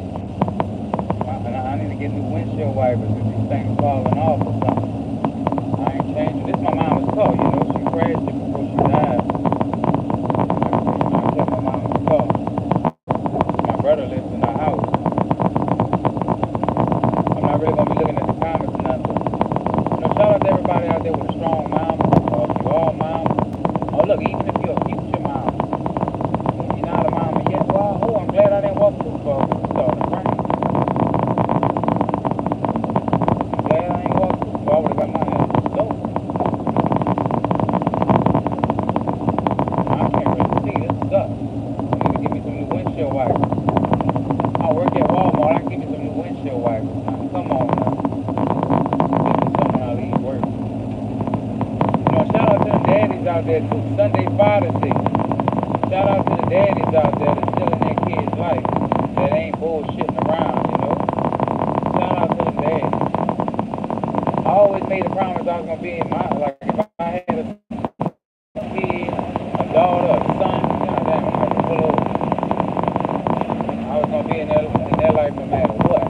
And I need to get new windshield wipers because these things falling off or something. I ain't changing. This is my mama's car, you know. She crashed it before she died. I took my mama's car. My brother lives in the house. I'm not really going to be looking at the comments or nothing. You know, shout out to everybody out there with a strong mama, or if you are a mama. Oh, look, even if you're a future mama. If you're not a mama yet, well, I'm glad I didn't walk too far because it's starting to rain. I'm glad I ain't walked too far. I would have got my ass slow. I can't really see. This sucks. I need to give me some new windshield wipers. I work at Walmart. I can give me some new windshield wipers. Now, come on now. Give me some when I leave work. You know, shout out to the daddies out there too. Sunday Father's Day. Shout out to the daddies out there that's still in their kids' life. That ain't bullshitting around, you know. Shout out to the daddies. I always made a promise I was gonna be in my, like, if I had a kid, a daughter, a son, God damn, I'm gonna pull over. I was gonna be in their life no matter what.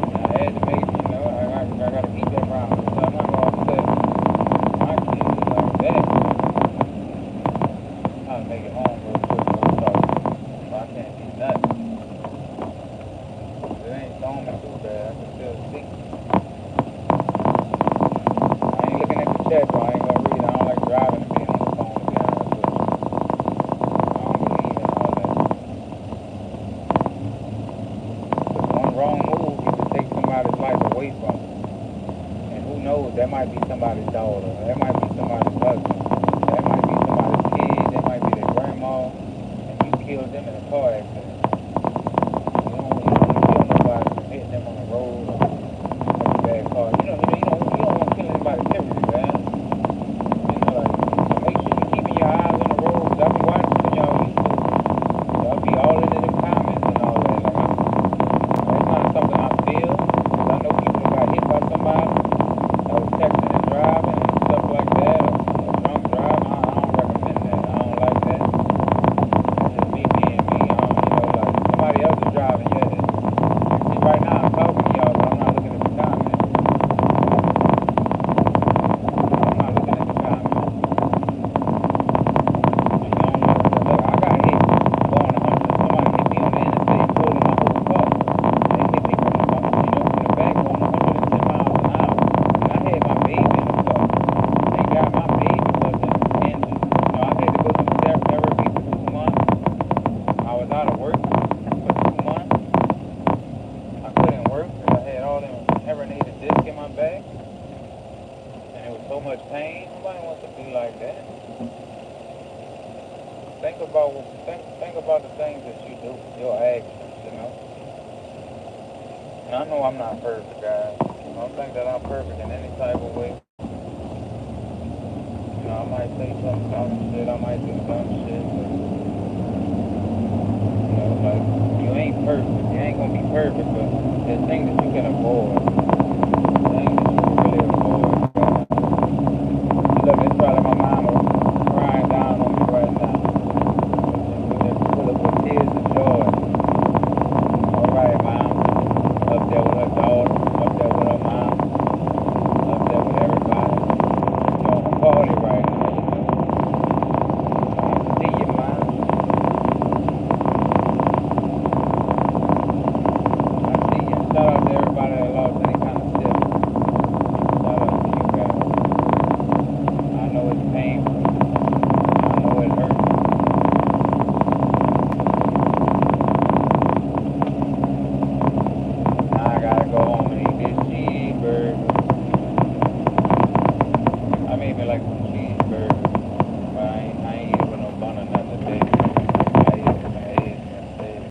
And I had to make, you know, I gotta keep that promise. So I'm not gonna upset my kids like that. I'll make it home real quick before it starts. So I can't be nothing. It ain't storming too bad. I can still see. I ain't looking at the chat, so I ain't gonna read it. I don't like driving and being on the phone, to be honest with you. I don't believe in all that. Because one wrong move, you could take somebody's life away from them. And who knows, that might be somebody's daughter. That might be somebody's husband. That might be somebody's kid. That might be their grandma. And you killed them in a car accident. You don't kill nobody for hitting them on the road or a bad car. You don't want to kill anybody, period, man. You know, like, so make sure you're keeping your eyes on the road. I'll be watching for y'all used to. Y'all be all into them comments and all that. Like, that's not something I feel. Because I know people that got hit by somebody that was texting and driving and stuff like that, or drunk driving. I don't recommend that. I don't like that. That's just me being me. I don't, you know, ain't nobody wants to be like that. Think about the things that you do, your actions, you know. And I know I'm not perfect, guys. I don't think that I'm perfect in any type of way. You know, I might say some dumb shit, I might do dumb shit, but you know, like you ain't perfect. You ain't gonna be perfect, but there's things that you can avoid. Things that you can really avoid, guys. Look, it's probably my mama crying down on me right now. With tears of joy. All right, mom. Up there with her daughter, up there with her mom, up there with everybody. She's on a party right now, you know. I see you, mom. I see you. Shout out to everybody that lost any kind of step. Shout out to you guys. I know it's painful. I know it hurts. Now I gotta go home and eat this cheeseburger. I made me like some cheeseburgers, but I ain't eat it with no bun or nothing today. I ate it with my eggs instead.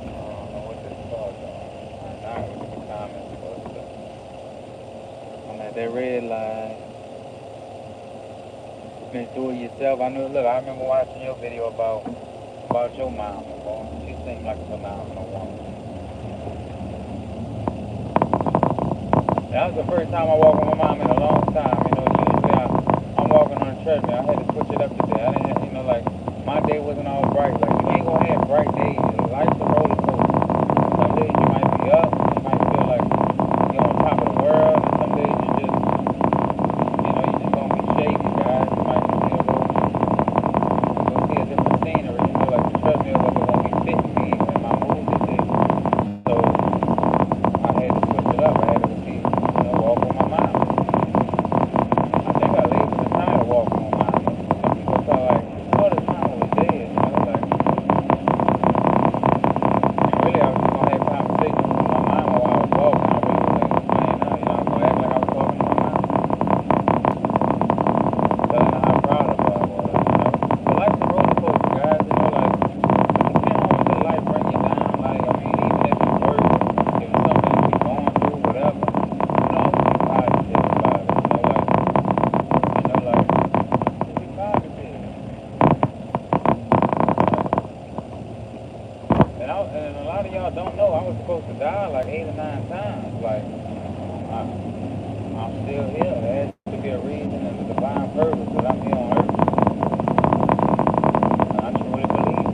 I don't know what this is called though. I'm not with the comments, but I'm at that red line. You can do it yourself. I know. Look, I remember watching your video about your mama, boy. She seemed like a phenomenal woman. That was the first time I walked with my mom in a long time. You know, usually I'm walking on a treadmill. I had to switch it up today. I didn't have, you know, like, my day wasn't all bright. Like, you ain't gonna have bright days. Life's a roller coaster. Some days you might be up. You might feel like you're on top of the world. And some days you just, you know, you just gonna be shaky, guys. You might just need to go see a different scenery. You know, like the treadmill wasn't gonna be fitting me and my mood today. So I had to switch it up. I had to see, you know, walk with my mom. I think I laid with the time to walk with my mom. Some people felt like, oh, the time was dead. You know, like, and really I was just gonna have conversations with my mama while I was walking. I really wasn't explaining nothing. You know, I was gonna act like I was talking to my mom, telling her how proud of her I was. You know, but life's a roller coaster, guys. You know, like, depending on what life bring you down. Like, I mean, even if it's work, if it's something that you're going through, whatever. You know, always be positive about it. You know, like, just be positive. And a lot of y'all don't know I was supposed to die like 8 or 9 times. Like, I'm still here. There has to be a reason and a divine purpose that I'm here on earth. And I truly believe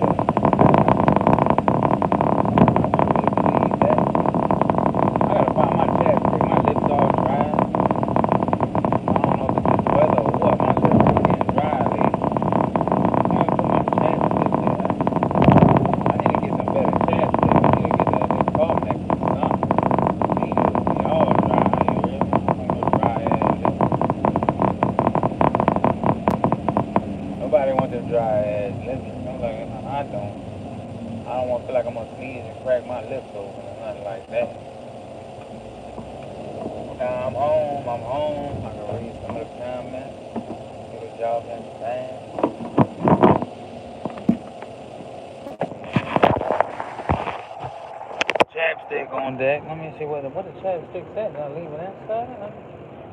that. I gotta find my chapstick. My lips all dry. I don't know if it's this weather or what. My lips are getting dry lately. I'm gonna put my chapstick there. I need to get some better chapstick. I need to get that cough necklace or something. These lips be all dry. You hear me? I'm gonna dry ass lips. Nobody wants them dry ass lips. You know, like, I don't. I don't want to feel like I'm gonna sneeze and crack my lips open or nothing like that. Now I'm home. I can read some of the comments. See what y'all been saying. Chapstick on deck. Let me see what the chapstick's at. Did I leave it inside?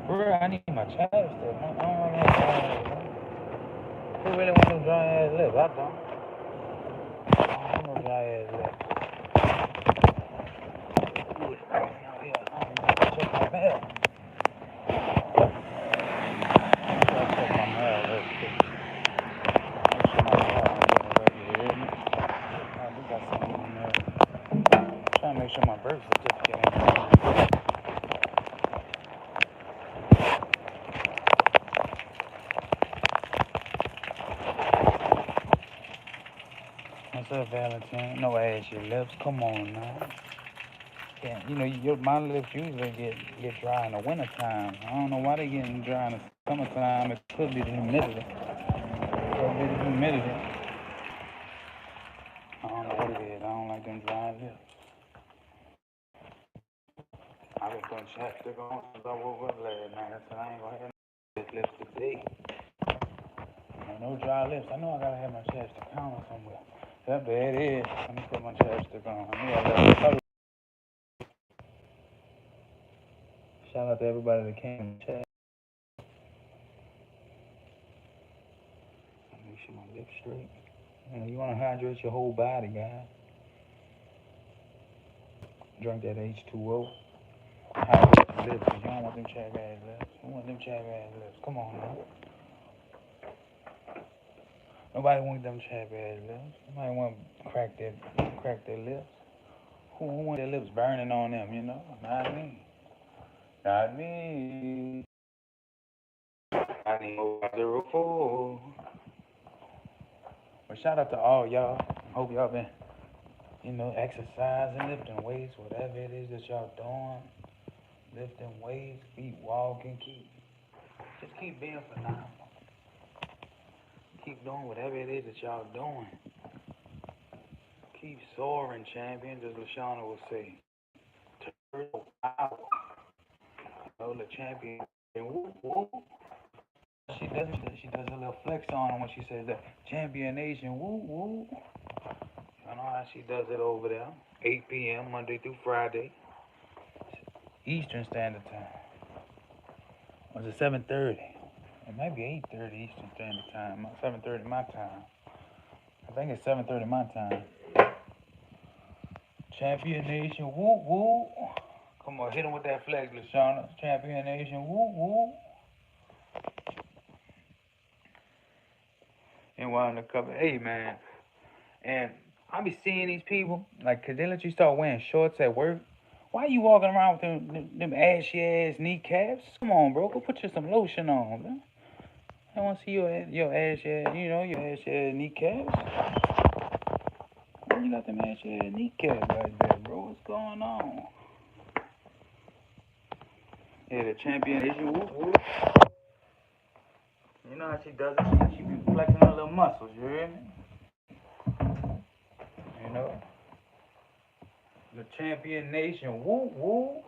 For real, I need my chapstick. I don't really have dry ass lips. Who really want them dry ass lips? I don't. I don't want no dry ass lips. Check my mail. Check my mail real quick. Make sure my mail ain't getting ready, you hear me? I do got something in the mail. I'm trying to make sure my birth certificate ain't ready. What's up, Valentine? No ashy lips. Come on now. Yeah, you know, my lips usually get dry in the wintertime. I don't know why they getting dry in the summertime. It could be the humidity. I don't know what it is. I don't like them dry lips. I've been putting chapstick on since I woke up last night. I said I ain't gonna have See? No dry lips. I know I gotta have my chapstick on somewhere. Yep, there it is. Let me put my chapstick on. I knew I left it. Shout out to everybody that came in the chat. Make sure my lips straight. You want to hydrate your whole body, guys. Drink that H2O. Hydrate your lips, because you don't want them chapped ass lips. You want them chapped ass lips. Come on now. Nobody wants them chapped ass lips. Nobody want to crack their lips. Who want their lips burning on them, you know? Not me. Not me. I need 04. But shout out to all y'all. Hope y'all been, exercising, lifting weights, whatever it is that y'all doing. Lifting weights, keep walking, just keep being phenomenal. Keep doing whatever it is that y'all doing. Keep soaring, champions, as LaShawna will say. Turtle power. The champion. Woo, woo. She does a little flex on him when she says that. Champion Nation, woo, woo. I know how she does it over there. 8 p.m. Monday through Friday. Eastern Standard Time. Or is it 7:30? It might be 8:30 Eastern Standard Time. 7:30 my time. I think it's 7:30 my time. Champion Nation, woo, woo. Come on, hit him with that flag, LaShawna. Champion Nation, woo, woo. And we're on the cover. Hey, man. And I be seeing these people, like, cause they let you start wearing shorts at work. Why you walking around with them ashy ass kneecaps? Come on, bro. Go put you some lotion on, man. I want to see your ashy ass, your ashy ass kneecaps. Why you got them ashy ass kneecaps like that, bro? What's going on? Yeah, the champion issue. Whoop, whoop. You know how she does it? She be flexing her little muscles, you hear me? The champion nation, woo woo.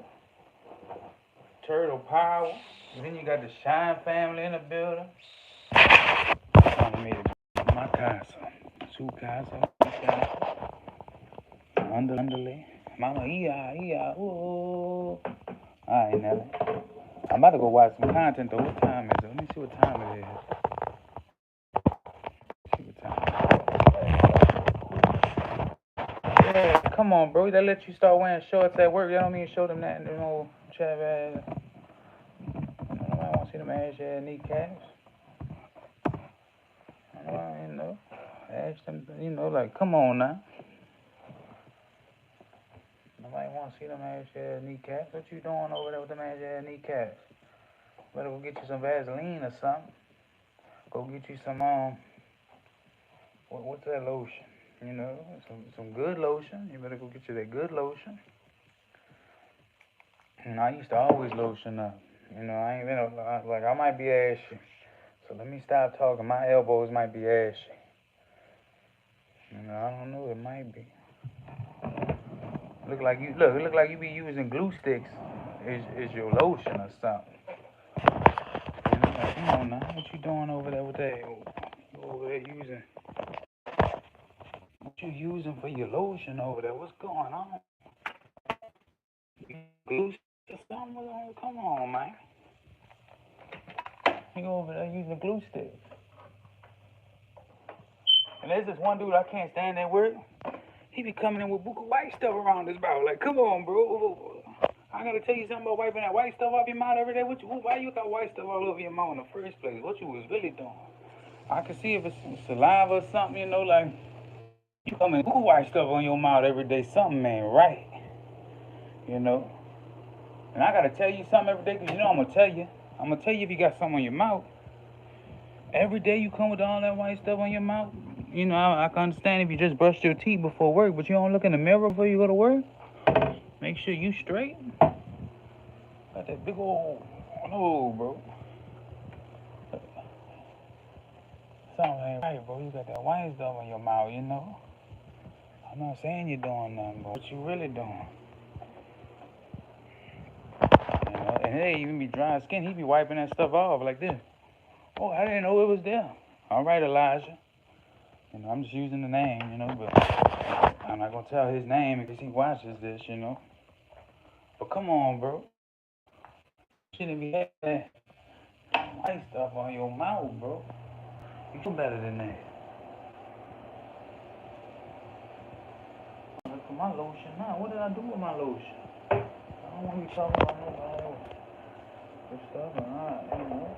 Turtle power. And then you got the Shine family in the building. I made it my casa. Su casa. Underlay. Mama, ooh. Alright, Nelly. I'm about to go watch some content though. What time is it? Let me see what time it is. Yeah, come on, bro. They let you start wearing shorts at work. They don't even show them that in the whole chav ass. Nobody want to see them ass kneecaps. Ask them, like, come on now. Nobody want to see them ass kneecaps. What you doing over there with them ass kneecaps? Better go get you some Vaseline or something. Go get you some, what's that lotion? Some good lotion. You better go get you that good lotion. And I used to always lotion up. I ain't been, like, I might be ashy. So let me stop talking. My elbows might be ashy. I don't know. It might be. Look like you be using glue sticks. Is your lotion or something? Like, come on now. What you doing over there with that? You over there using? What you using for your lotion over there? What's going on? Glue sticks or something? Come on, man. You over there using glue sticks. And there's this one dude I can't stand at work. He be coming in with buku white stuff around his mouth. Like, come on, bro. I gotta tell you something about wiping that white stuff off your mouth every day. Why you got white stuff all over your mouth in the first place? What you was really doing? I can see if it's saliva or something, like you coming buku white stuff on your mouth every day. Something ain't right, And I gotta tell you something every day, because I'm gonna tell you. I'm gonna tell you if you got something on your mouth. Every day you come with all that white stuff on your mouth. I can understand if you just brushed your teeth before work, but you don't look in the mirror before you go to work. Make sure you straight. Got that big old, bro. Something ain't right, bro. You got that white stuff on your mouth, I'm not saying you're doing nothing, but what you really doing? And he even be dry skin. He be wiping that stuff off like this. Oh, I didn't know it was there. All right, Elijah. You know, I'm just using the name, you know, but I'm not gonna tell his name because he watches this, you know. But come on, bro. Shouldn't be having that white stuff on your mouth, bro. You do better than that. Look at my lotion now. What did I do with my lotion? I don't want to be talking about no stuff. Alright, you know.